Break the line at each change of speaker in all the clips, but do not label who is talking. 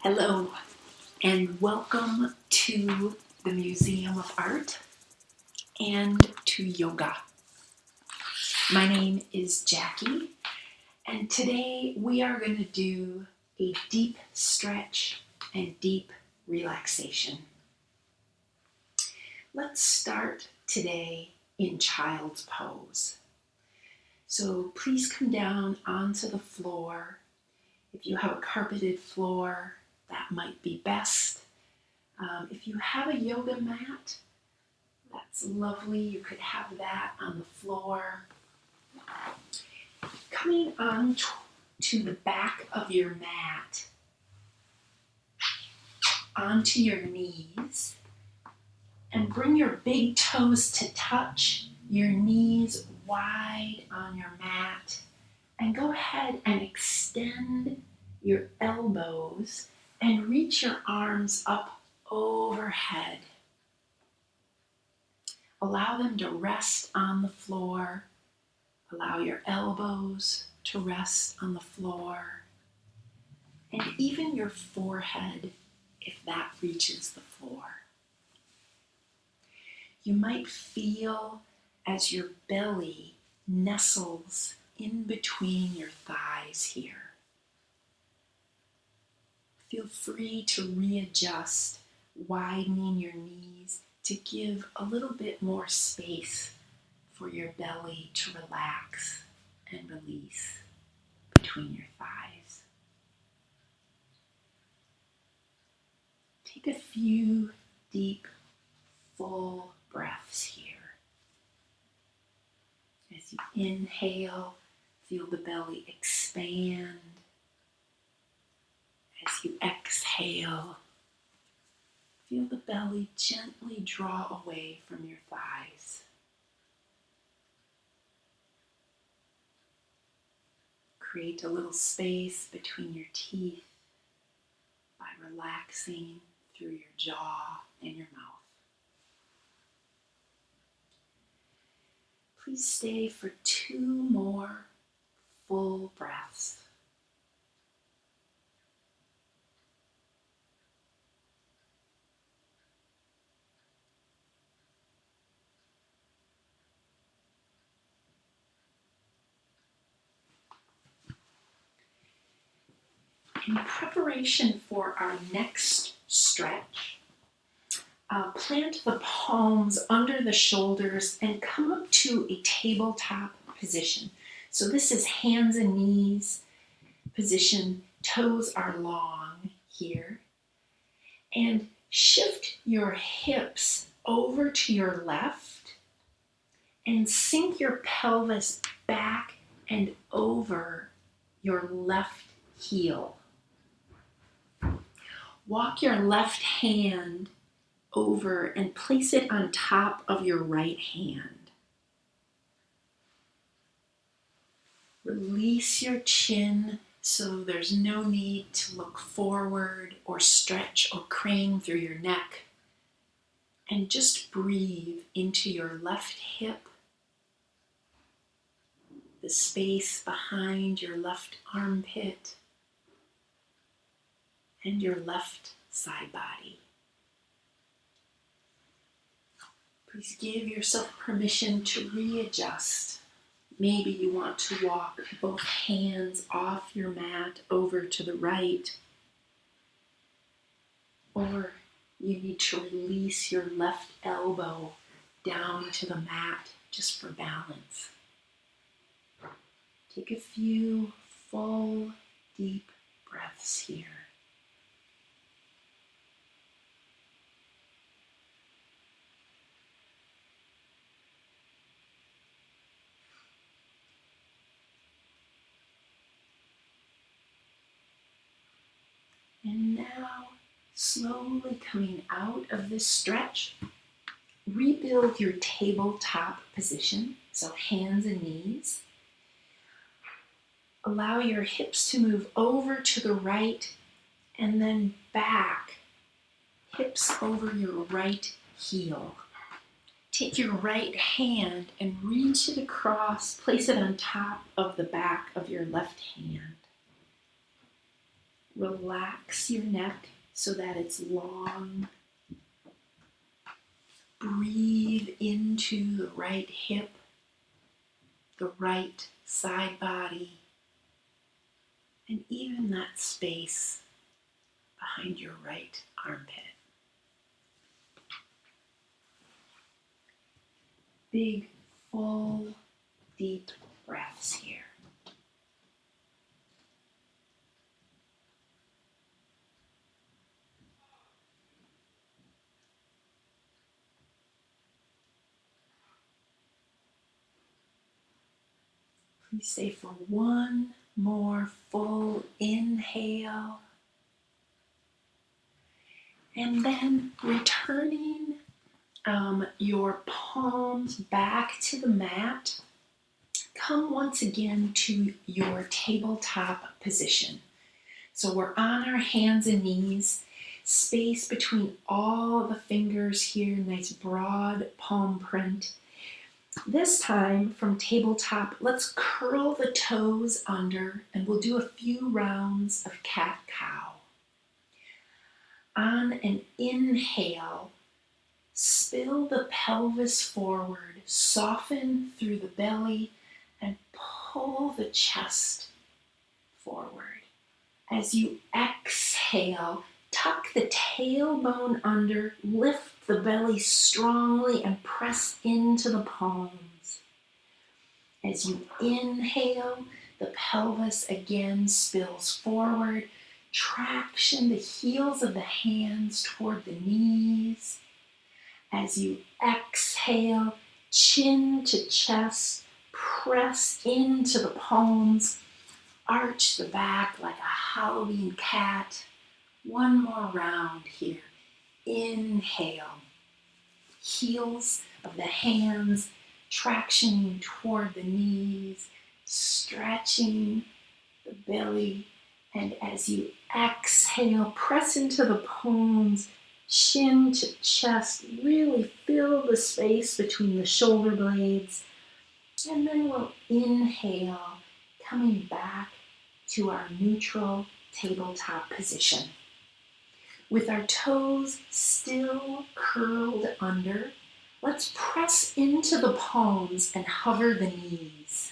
Hello, and welcome to the Museum of Art and to yoga. My name is Jackie, and today we are going to do a deep stretch and deep relaxation. Let's start today in child's pose. So please come down onto the floor. If you have a carpeted floor, that might be best. If you have a yoga mat, that's lovely. You could have that on the floor. Coming on to the back of your mat, onto your knees, and bring your big toes to touch, your knees wide on your mat, and go ahead and extend your elbows and reach your arms up overhead. Allow them to rest on the floor. Allow your elbows to rest on the floor. And even your forehead, if that reaches the floor. You might feel as your belly nestles in between your thighs here. Feel free to readjust, widening your knees to give a little bit more space for your belly to relax and release between your thighs. Take a few deep, full breaths here. As you inhale, feel the belly expand. As you exhale, feel the belly gently draw away from your thighs. Create a little space between your teeth by relaxing through your jaw and your mouth. Please stay for 2 more full breaths. In preparation for our next stretch, plant the palms under the shoulders and come up to a tabletop position. So this is hands and knees position. Toes are long here. And shift your hips over to your left and sink your pelvis back and over your left heel. Walk your left hand over and place it on top of your right hand. Release your chin so there's no need to look forward or stretch or crane through your neck. And just breathe into your left hip, the space behind your left armpit, and your left side body. Please give yourself permission to readjust. Maybe you want to walk both hands off your mat over to the right, or you need to release your left elbow down to the mat just for balance. Take a few full, deep breaths here. And now, slowly coming out of this stretch, rebuild your tabletop position, so hands and knees. Allow your hips to move over to the right and then back, hips over your right heel. Take your right hand and reach it across, place it on top of the back of your left hand. Relax your neck so that it's long. Breathe into the right hip, the right side body, and even that space behind your right armpit. Big, full, deep breaths here. Please stay for one more full inhale. And then returning your palms back to the mat. Come once again to your tabletop position. So we're on our hands and knees, space between all the fingers here, nice broad palm print. This time from tabletop, let's curl the toes under and we'll do a few rounds of cat-cow. On an inhale, spill the pelvis forward, soften through the belly, and pull the chest forward. As you exhale, tuck the tailbone under, lift the belly strongly, and press into the palms. As you inhale, the pelvis again spills forward, traction the heels of the hands toward the knees. As you exhale, chin to chest, press into the palms, arch the back like a Halloween cat. One more round here. Inhale, heels of the hands tractioning toward the knees, stretching the belly. And as you exhale, press into the palms, chin to chest, really fill the space between the shoulder blades. And then we'll inhale, coming back to our neutral tabletop position. With our toes still curled under, let's press into the palms and hover the knees.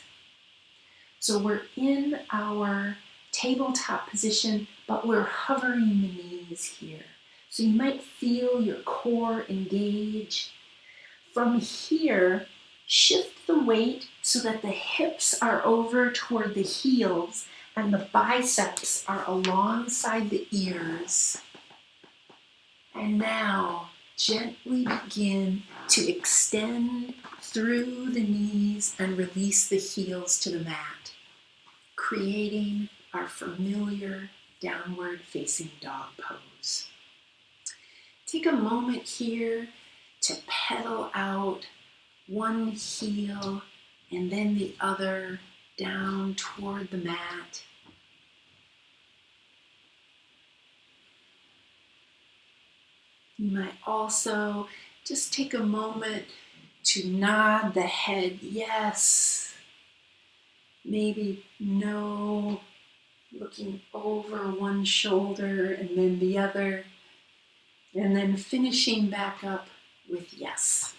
So we're in our tabletop position, but we're hovering the knees here. So you might feel your core engage. From here, shift the weight so that the hips are over toward the heels and the biceps are alongside the ears. And now, gently begin to extend through the knees and release the heels to the mat, creating our familiar downward facing dog pose. Take a moment here to pedal out one heel and then the other down toward the mat. You might also just take a moment to nod the head, yes, maybe no, looking over one shoulder and then the other, and then finishing back up with yes.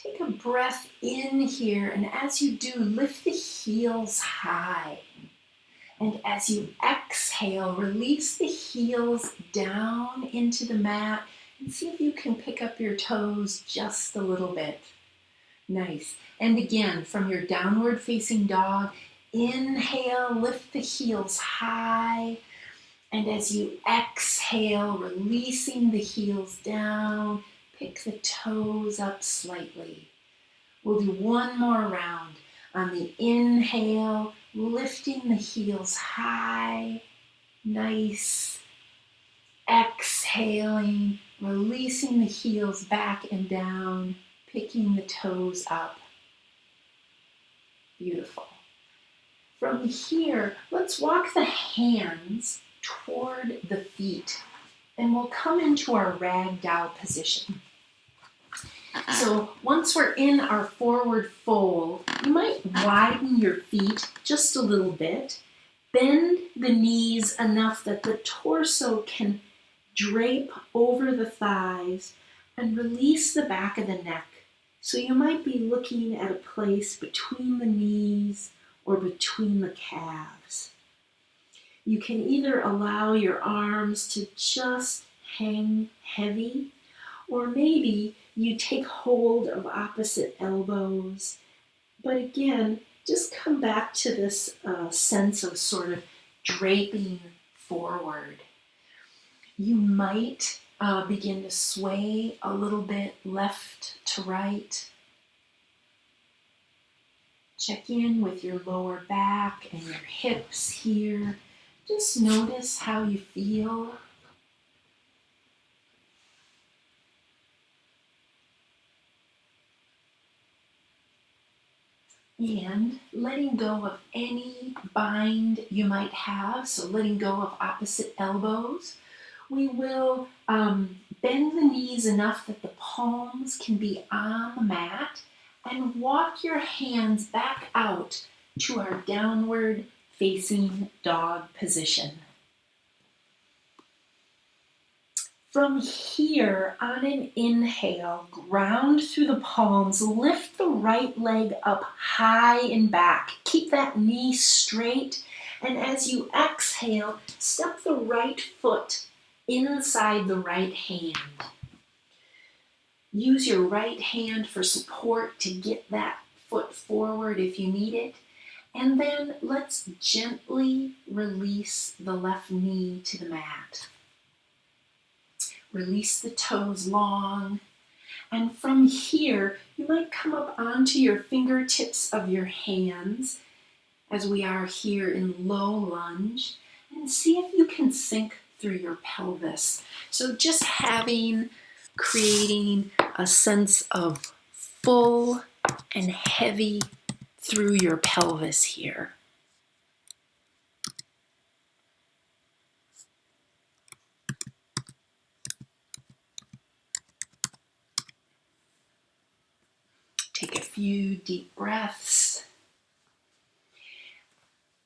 Take a breath in here, and as you do, lift the heels high. And as you exhale, release the heels down into the mat and see if you can pick up your toes just a little bit. Nice. And again, from your downward facing dog, inhale, lift the heels high. And as you exhale, releasing the heels down, pick the toes up slightly. We'll do one more round. On the inhale, lifting the heels high, nice. Exhaling, releasing the heels back and down, picking the toes up. Beautiful. From here, let's walk the hands toward the feet, and we'll come into our ragdoll position. So once we're in our forward fold, you might widen your feet just a little bit. Bend the knees enough that the torso can drape over the thighs and release the back of the neck. So you might be looking at a place between the knees or between the calves. You can either allow your arms to just hang heavy, or maybe you take hold of opposite elbows. But again, just come back to this sense of sort of draping forward. You might begin to sway a little bit left to right. Check in with your lower back and your hips here. Just notice how you feel. And letting go of any bind you might have, so letting go of opposite elbows. We will bend the knees enough that the palms can be on the mat and walk your hands back out to our downward facing dog position. From here, on an inhale, ground through the palms, lift the right leg up high and back. Keep that knee straight, and as you exhale, step the right foot inside the right hand. Use your right hand for support to get that foot forward if you need it. And then let's gently release the left knee to the mat. Release the toes long. And from here, you might come up onto your fingertips of your hands as we are here in low lunge, and see if you can sink through your pelvis. So just creating a sense of full and heavy through your pelvis here. Take a few deep breaths.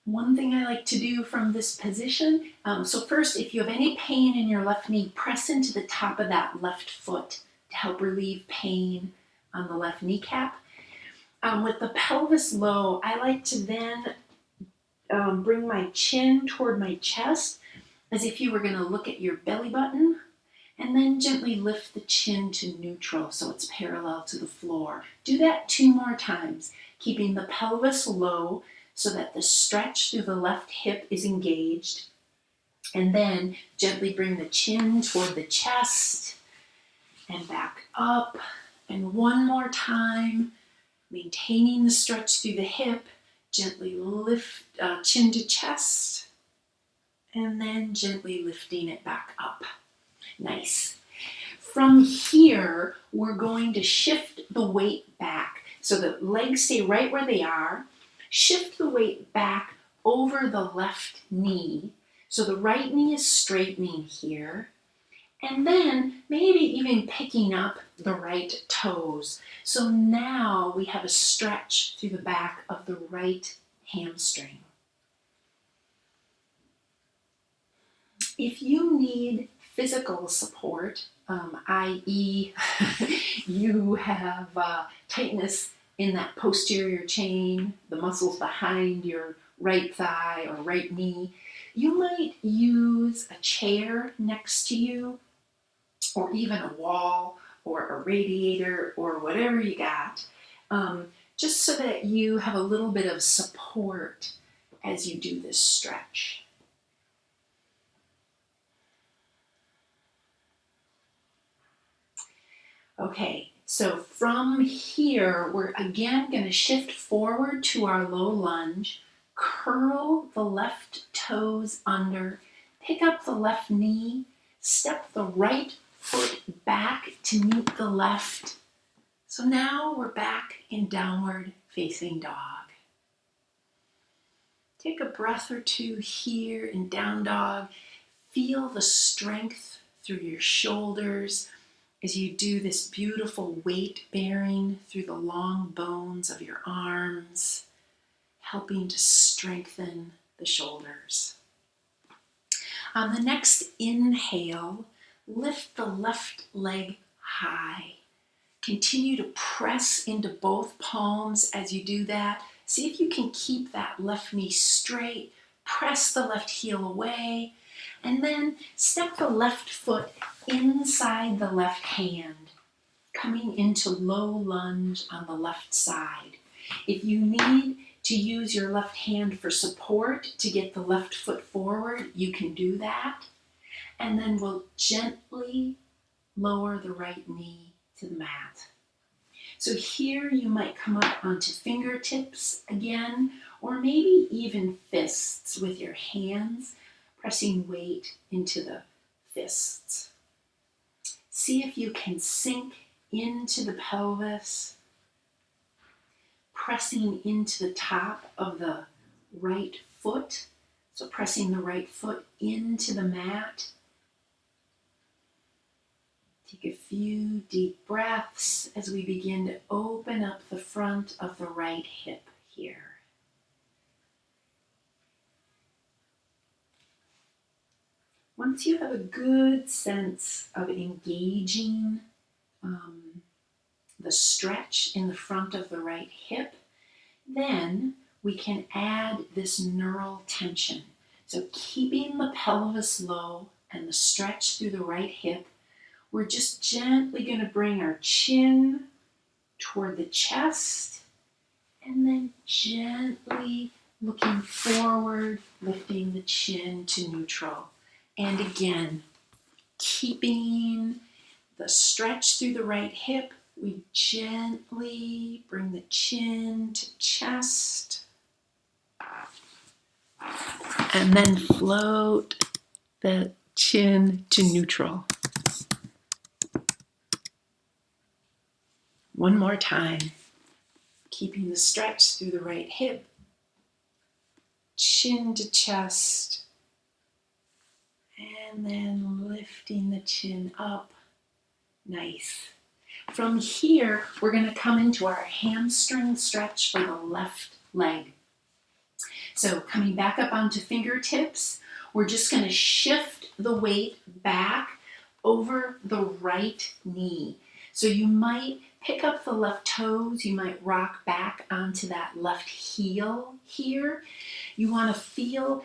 One thing I like to do from this position, so first, if you have any pain in your left knee, press into the top of that left foot to help relieve pain on the left kneecap. With the pelvis low, I like to then bring my chin toward my chest as if you were going to look at your belly button, and then gently lift the chin to neutral so it's parallel to the floor. Do that 2 more times, keeping the pelvis low so that the stretch through the left hip is engaged, and then gently bring the chin toward the chest and back up. And 1 more time, maintaining the stretch through the hip, gently lift chin to chest, and then gently lifting it back up. Nice. From here, we're going to shift the weight back so that legs stay right where they are. Shift the weight back over the left knee. So the right knee is straightening here. And then maybe even picking up the right toes. So now we have a stretch through the back of the right hamstring. If you need physical support, i.e. you have tightness in that posterior chain, the muscles behind your right thigh or right knee, you might use a chair next to you, or even a wall or a radiator or whatever you got, just so that you have a little bit of support as you do this stretch. Okay, so from here, we're again going to shift forward to our low lunge, curl the left toes under, pick up the left knee, step the right foot back to meet the left. So now we're back in downward facing dog. Take a breath or 2 here in down dog. Feel the strength through your shoulders as you do this beautiful weight bearing through the long bones of your arms, helping to strengthen the shoulders. On the next inhale, lift the left leg high. Continue to press into both palms as you do that. See if you can keep that left knee straight. Press the left heel away. And then step the left foot inside the left hand, coming into low lunge on the left side. If you need to use your left hand for support to get the left foot forward, you can do that. And then we'll gently lower the right knee to the mat. So here you might come up onto fingertips again, or maybe even fists with your hands, pressing weight into the fists. See if you can sink into the pelvis, pressing into the top of the right foot. So pressing the right foot into the mat. Take a few deep breaths as we begin to open up the front of the right hip here. Once you have a good sense of engaging the stretch in the front of the right hip, then we can add this neural tension. So keeping the pelvis low and the stretch through the right hip, we're just gently going to bring our chin toward the chest and then gently looking forward, lifting the chin to neutral. And again, keeping the stretch through the right hip, we gently bring the chin to chest and then float the chin to neutral. One more time, keeping the stretch through the right hip, chin to chest, and then lifting the chin up. Nice. From here, we're going to come into our hamstring stretch for the left leg. So coming back up onto fingertips, we're just going to shift the weight back over the right knee. So you might pick up the left toes, you might rock back onto that left heel here. You want to feel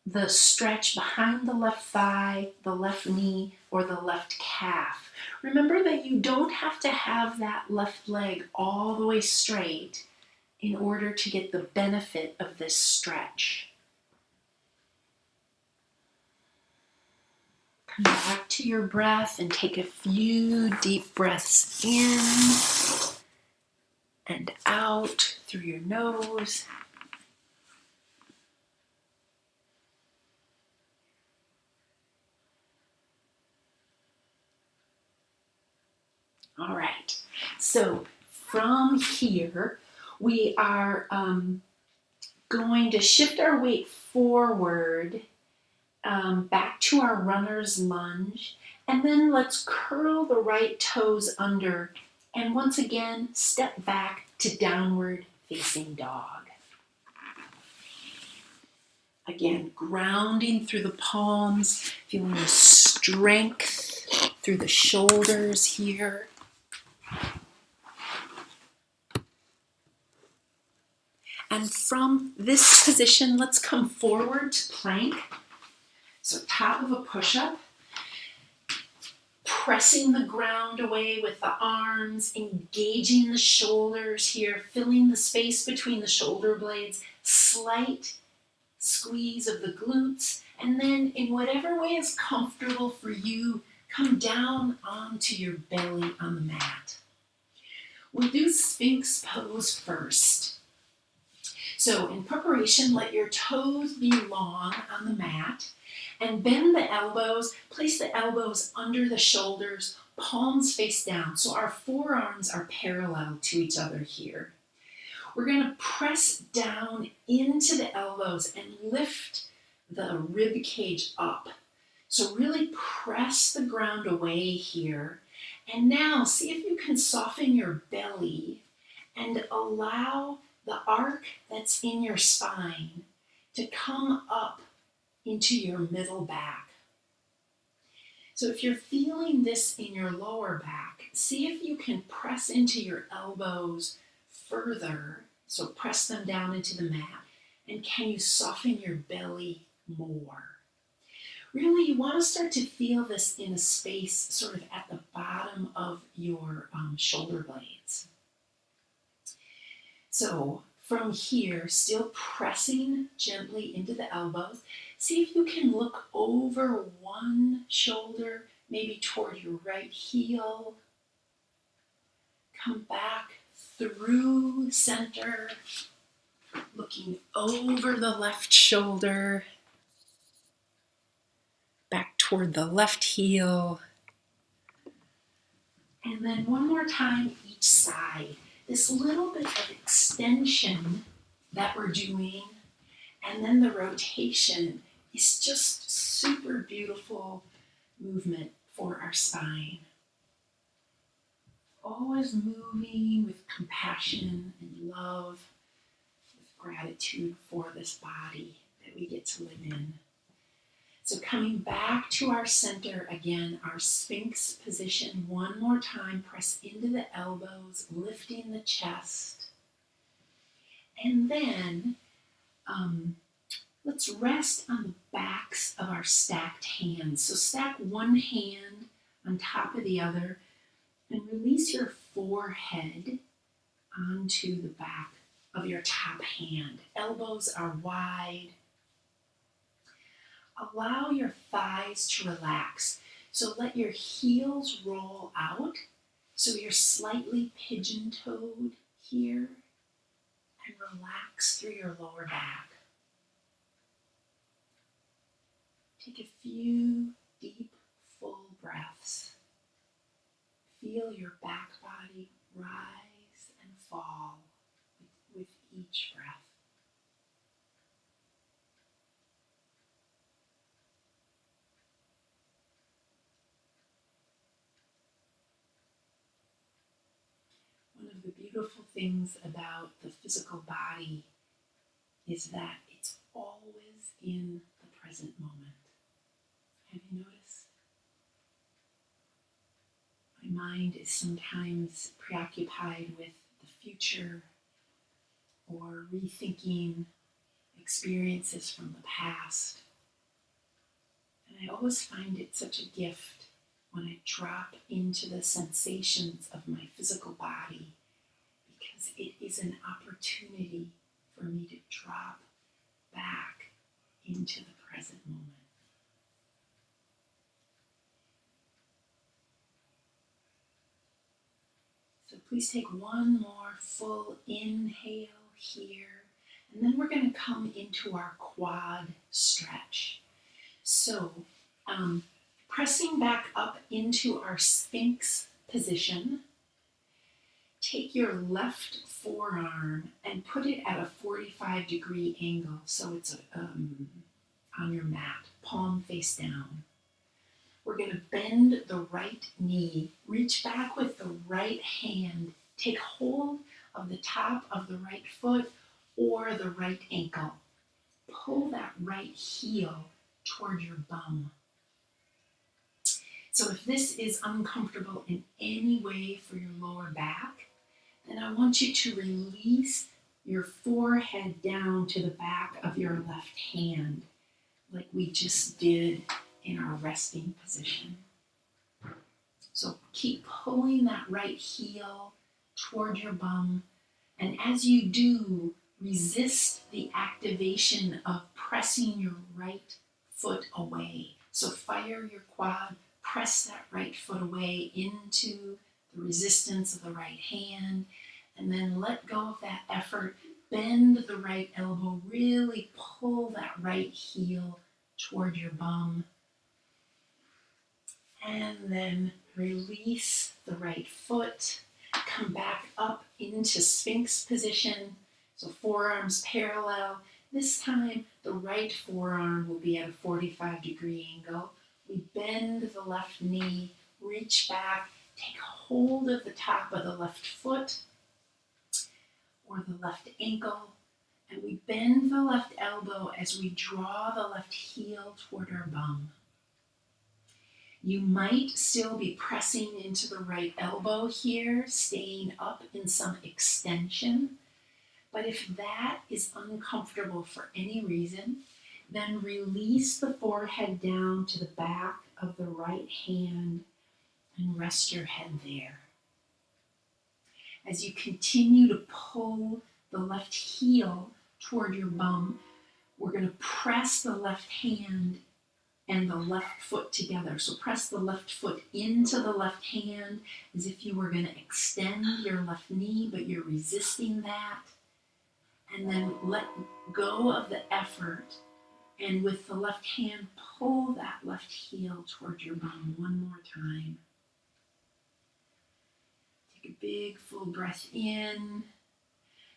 the stretch behind the left thigh, the left knee, or the left calf. Remember that you don't have to have that left leg all the way straight in order to get the benefit of this stretch. Come back to your breath and take a few deep breaths in and out through your nose. All right, so from here, we are going to shift our weight forward back to our runner's lunge, and then let's curl the right toes under, and once again, step back to downward facing dog. Again, grounding through the palms, feeling the strength through the shoulders here. And from this position, let's come forward to plank. So top of a push-up, pressing the ground away with the arms, engaging the shoulders here, filling the space between the shoulder blades, slight squeeze of the glutes, and then in whatever way is comfortable for you, come down onto your belly on the mat. We'll do Sphinx pose first. So in preparation, let your toes be long on the mat and bend the elbows. Place the elbows under the shoulders, palms face down. So our forearms are parallel to each other here. We're going to press down into the elbows and lift the rib cage up. So really press the ground away here And now see if you can soften your belly and allow the arc that's in your spine to come up into your middle back. So if you're feeling this in your lower back, see if you can press into your elbows further. So press them down into the mat. And can you soften your belly more? Really, you want to start to feel this in a space sort of at the bottom of your shoulder blades. So from here, still pressing gently into the elbows. See if you can look over one shoulder, maybe toward your right heel. Come back through center, looking over the left shoulder, back toward the left heel. And then one more time each side. This little bit of extension that we're doing, and then the rotation is just super beautiful movement for our spine. Always moving with compassion and love, with gratitude for this body that we get to live in. So coming back to our center again, our Sphinx position one more time. Press into the elbows, lifting the chest. And then let's rest on the backs of our stacked hands. So stack one hand on top of the other and release your forehead onto the back of your top hand. Elbows are wide. Allow your thighs to relax. So let your heels roll out. So you're slightly pigeon-toed here. And relax through your lower back. Take a few deep, full breaths. Feel your back body rise and fall with each breath. One of the beautiful things about the physical body is that it's always in the present moment. Have you noticed? My mind is sometimes preoccupied with the future or rethinking experiences from the past. And I always find it such a gift when I drop into the sensations of my physical body, because it is an opportunity for me to drop back into the present moment. So please take one more full inhale here, and then we're going to come into our quad stretch. So pressing back up into our Sphinx position, take your left forearm and put it at a 45-degree angle, so it's on your mat, palm face down. We're going to bend the right knee, reach back with the right hand, take hold of the top of the right foot or the right ankle. Pull that right heel toward your bum. So if this is uncomfortable in any way for your lower back, then I want you to release your forehead down to the back of your left hand, like we just did in our resting position. So keep pulling that right heel toward your bum, and as you do, resist the activation of pressing your right foot away. So fire your quad, press that right foot away into the resistance of the right hand, and then let go of that effort. Bend the right elbow, really pull that right heel toward your bum. And then release the right foot. Come back up into Sphinx position. So forearms parallel. This time the right forearm will be at a 45-degree angle. We bend the left knee, reach back, take hold of the top of the left foot or the left ankle, and we bend the left elbow as we draw the left heel toward our bum. You might still be pressing into the right elbow here, staying up in some extension. But if that is uncomfortable for any reason, then release the forehead down to the back of the right hand and rest your head there. As you continue to pull the left heel toward your bum, we're going to press the left hand and the left foot together. So press the left foot into the left hand as if you were going to extend your left knee, but you're resisting that. And then let go of the effort, and with the left hand, pull that left heel toward your bum one more time. Take a big full breath in,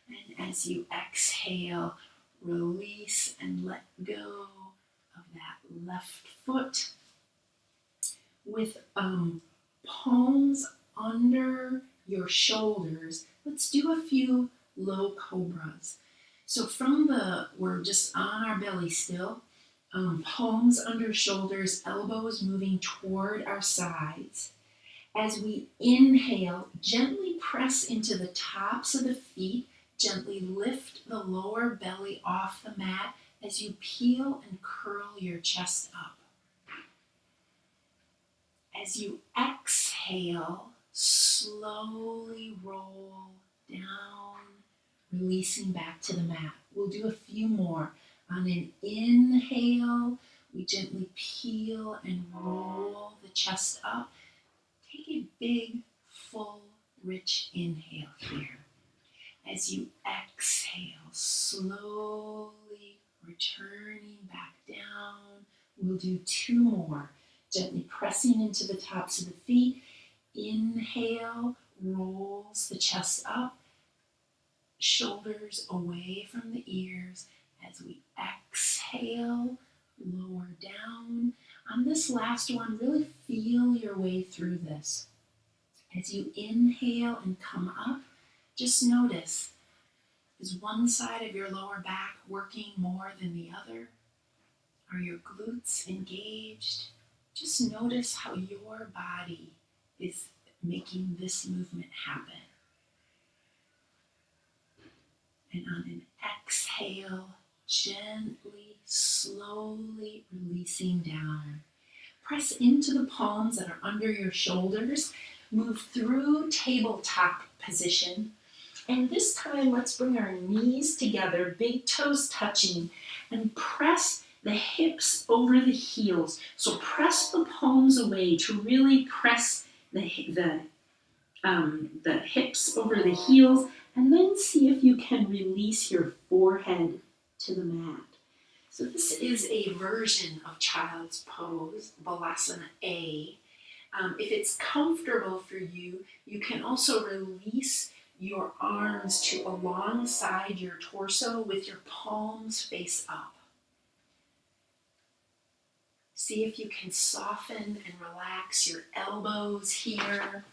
and as you exhale, release and let go of that left foot. With palms under your shoulders, let's do a few low cobras. So we're just on our belly still, palms under shoulders, elbows moving toward our sides. As we inhale, gently press into the tops of the feet, gently lift the lower belly off the mat as you peel and curl your chest up. As you exhale, slowly roll down, releasing back to the mat. We'll do a few more. On an inhale, we gently peel and roll the chest up. Take a big, full, rich inhale here. As you exhale, slowly returning back down. We'll do two more. Gently pressing into the tops of the feet. Inhale, rolls the chest up. Shoulders away from the ears. As we exhale, lower down. On this last one, really feel your way through this. As you inhale and come up, just notice, is one side of your lower back working more than the other? Are your glutes engaged? Just notice how your body is making this movement happen. And on an exhale, gently, slowly releasing down. Press into the palms that are under your shoulders. Move through tabletop position. And this time, let's bring our knees together, big toes touching, and press the hips over the heels. So press the palms away to really press the hips over the heels, and then see if you can release your forehead to the mat. So this is a version of Child's Pose, Balasana A. If it's comfortable for you, you can also release your arms to alongside your torso with your palms face up. See if you can soften and relax your elbows here.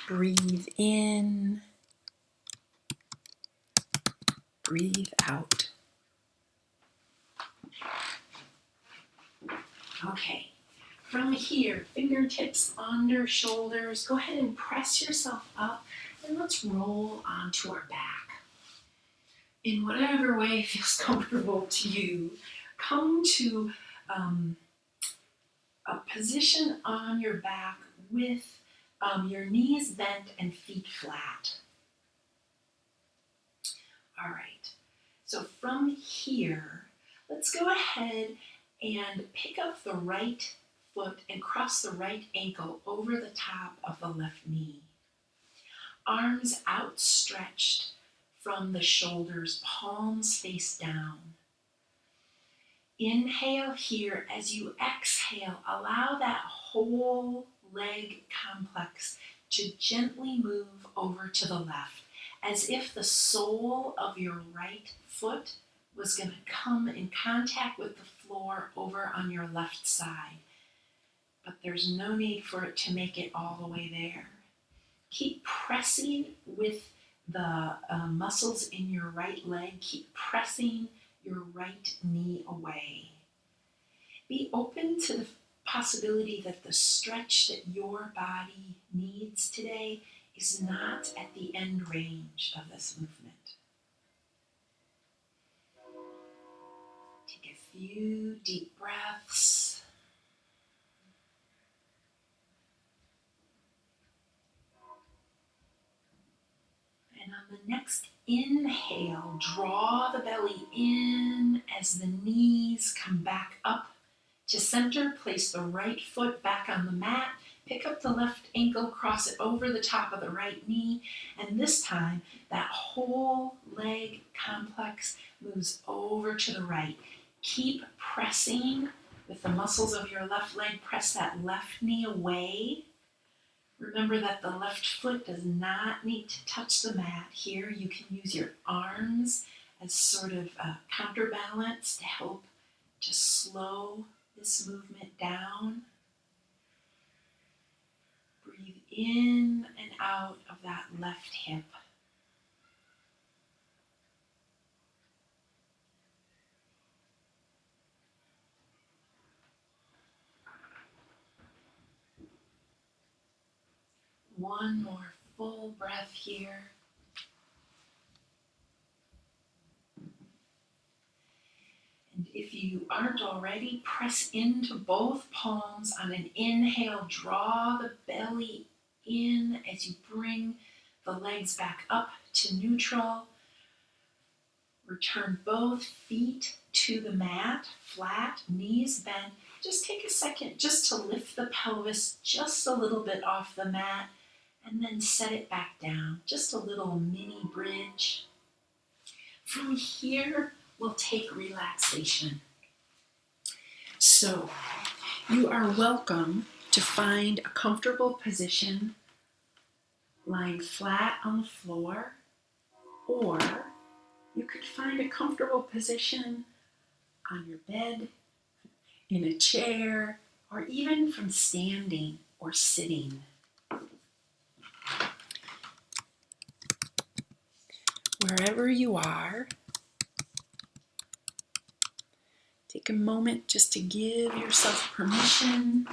Breathe in. Breathe out. Okay, from here, fingertips under shoulders. Go ahead and press yourself up, and let's roll onto our back. In whatever way feels comfortable to you, come to a position on your back with your knees bent and feet flat. All right, so from here, let's go ahead and pick up the right foot and cross the right ankle over the top of the left knee. Arms outstretched from the shoulders, palms face down. Inhale here. As you exhale, allow that whole leg complex to gently move over to the left, as if the sole of your right foot was going to come in contact with the floor over on your left side. but there's no need for it to make it all the way there. Keep pressing with the muscles in your right leg. Keep pressing your right knee away. Be open to the possibility that the stretch that your body needs today is not at the end range of this movement. Take a few deep breaths. And on the next inhale, draw the belly in as the knees come back up to center. Place the right foot back on the mat. Pick up the left ankle, cross it over the top of the right knee. And this time, that whole leg complex moves over to the right. Keep pressing with the muscles of your left leg. Press that left knee away. Remember that the left foot does not need to touch the mat here. You can use your arms as sort of a counterbalance to help just slow this movement down. Breathe in and out of that left hip. One more full breath here. And if you aren't already, press into both palms on an inhale. Draw the belly in as you bring the legs back up to neutral. Return both feet to the mat, flat, knees bent. Just take a second just to lift the pelvis just a little bit off the mat and then set it back down. Just a little mini bridge. From here, we'll take relaxation. So, you are welcome to find a comfortable position lying flat on the floor, or you could find a comfortable position on your bed, in a chair, or even from standing or sitting. Wherever you are, take a moment just to give yourself permission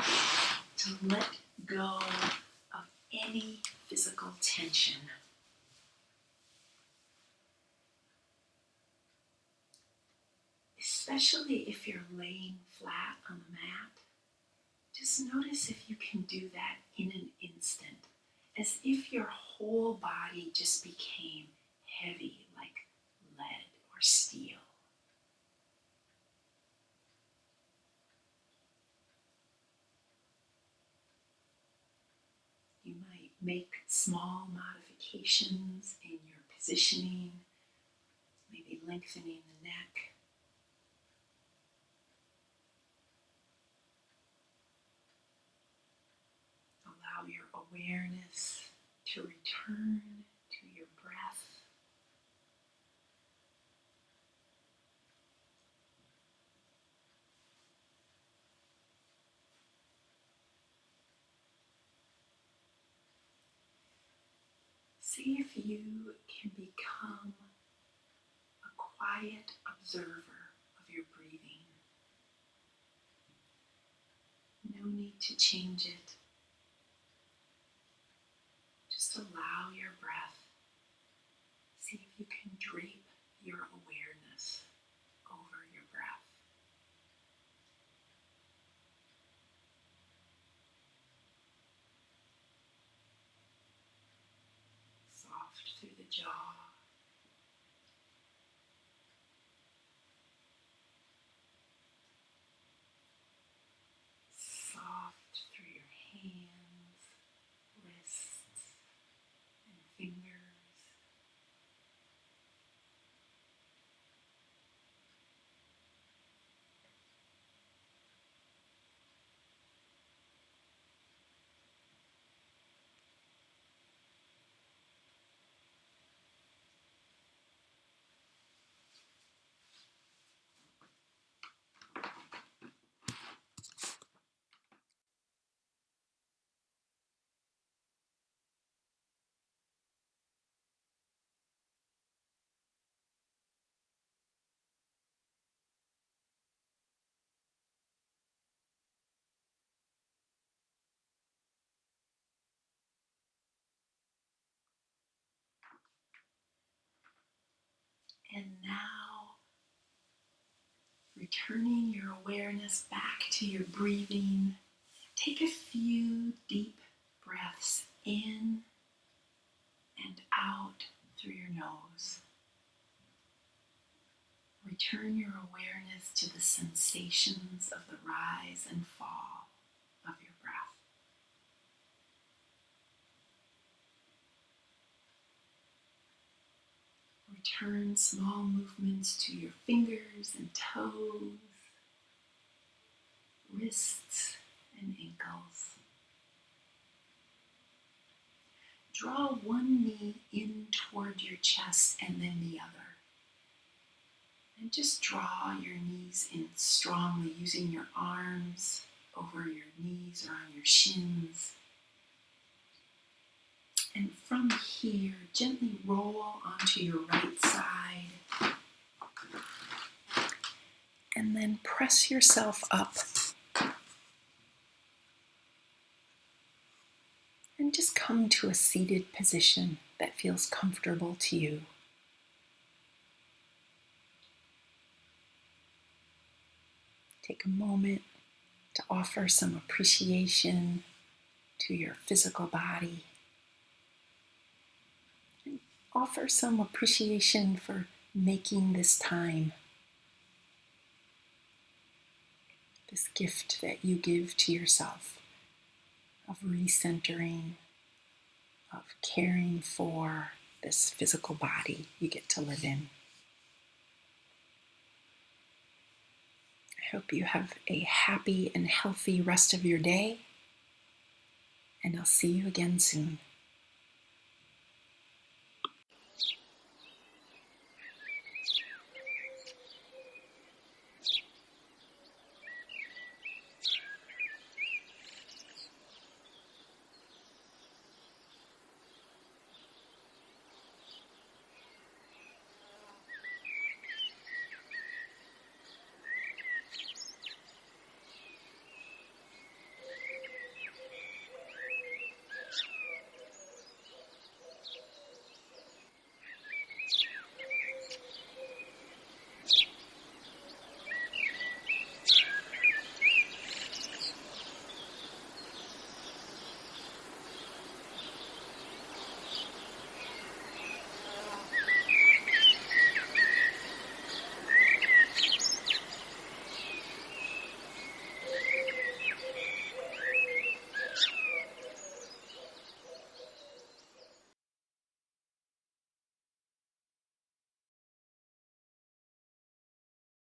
to let go of any physical tension. Especially if you're laying flat on the mat, just notice if you can do that in an instant, as if your whole body just became heavy like lead or steel. You might make small modifications in your positioning, maybe lengthening the neck. Allow your awareness to return to your breath. See if you can become a quiet observer of your breathing. No need to change it. Just allow your breath. See if you can drape your awareness over your breath. Soft through the jaw. Soft through your hands, wrists, and fingers. Returning your awareness back to your breathing. Take a few deep breaths in and out through your nose. Return your awareness to the sensations of the rise and fall of your breath. Return small movements to your fingers and toes, wrists and ankles. Draw one knee in toward your chest and then the other. And just draw your knees in strongly, using your arms over your knees or on your shins. And from here, gently roll onto your right side. And then press yourself up. And just come to a seated position that feels comfortable to you. Take a moment to offer some appreciation to your physical body. And offer some appreciation for making this time, this gift that you give to yourself of recentering, of caring for this physical body you get to live in. I hope you have a happy and healthy rest of your day, and I'll see you again soon.